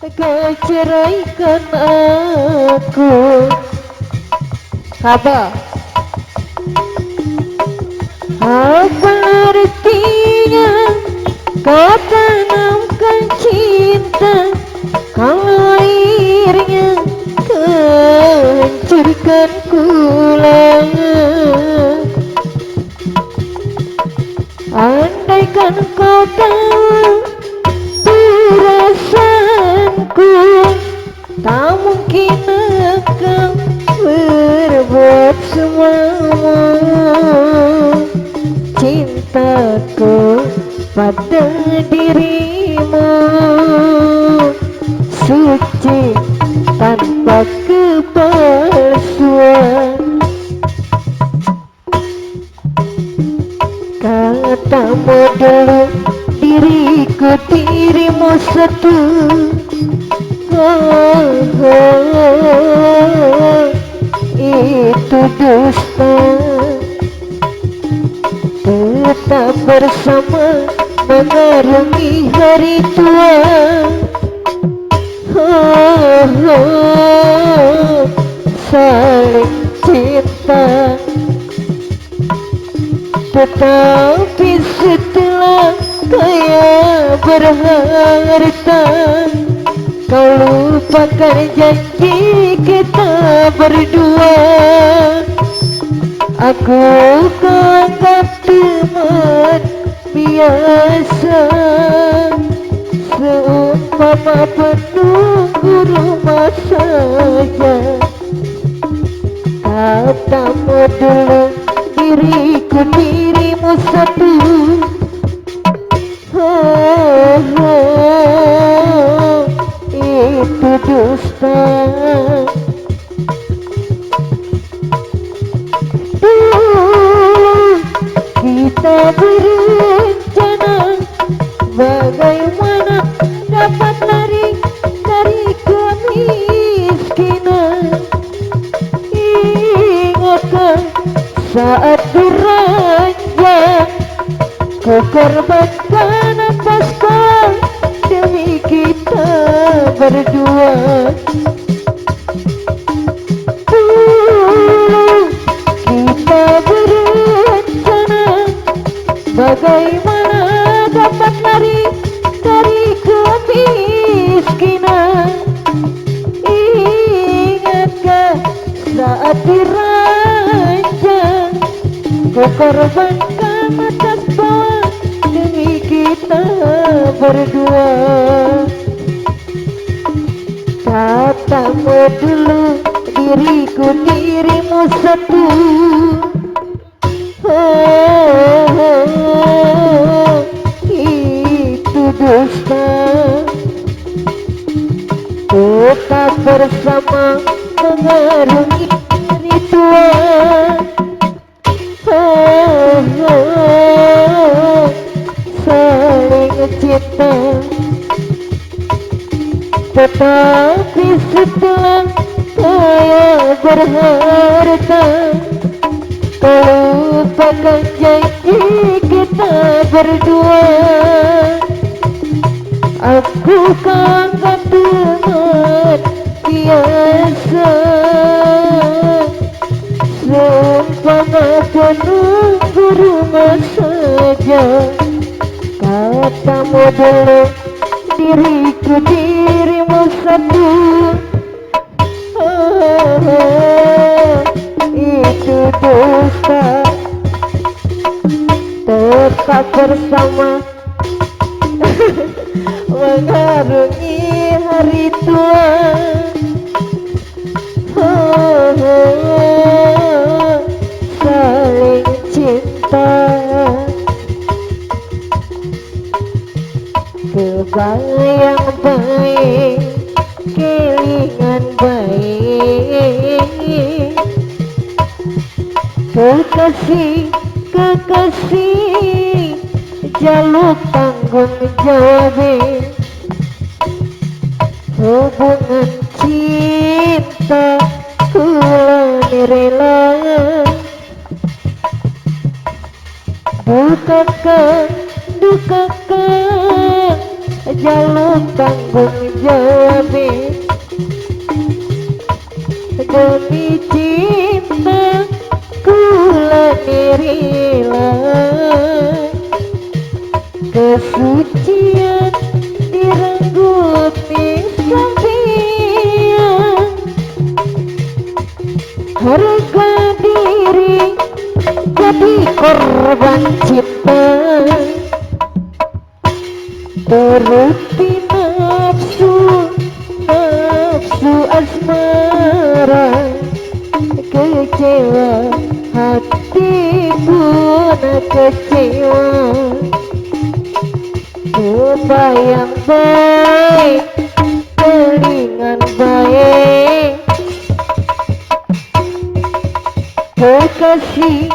kau ceraikan aku. Apa? Apa artinya kau tanamkan cinta kalau airnya kehancurkan kula. Andaikan kau tahu perasaanku, tak mungkin akan berbuat semua. Cintaku pada dirimu suci tanpa kepalsuan. Katamu dulu diriku dirimu satu. Itu dusta. Tetap bersama mengarungi hari tua. Saling cinta. Tetapi setelah kaya berharta, kau lupakan janji kita berdua. Aku anggap teman biasa, seumpama penunggu rumah saja. Katamu dulu diriku dirimu satu. Itu dusta. Kita berencana bagaimana dapat lari dari kemiskinan. Ingatkah saat beranjak ku korbankan nafasku demi kita berdua. Kita berencana bagaimana dapat lari dari kemiskinan. Ingatkah saat diranjang ku korbankan atas bawah demi kita berdua. Katamu dulu diriku dirimu satu. Itu dusta. Tetap bersama mengarungi hari tua. Saling cinta. Tetapi setelah kaya berharta, kau lupakan janji kita berdua. Aku kan teman biasa, seumpama penunggu rumah saja. Katamu dulu diriku dirimu satu. Itu dusta. Tetap bersama mengarungi hari tua. Saling cinta. Kebayang baik, kelingan baik. Kekasih, kekasih, jaluk tanggung jawab. Hubungan cinta kula rela. Dukakan, dukakan jaluk tanggung jawab demi cinta kula rela kesucian direnggut sampeyan harga diri jadi korban cinta turuti nafsu asmara kecewa hatiku nak kecewa kebayang baik kelingan baik kekasih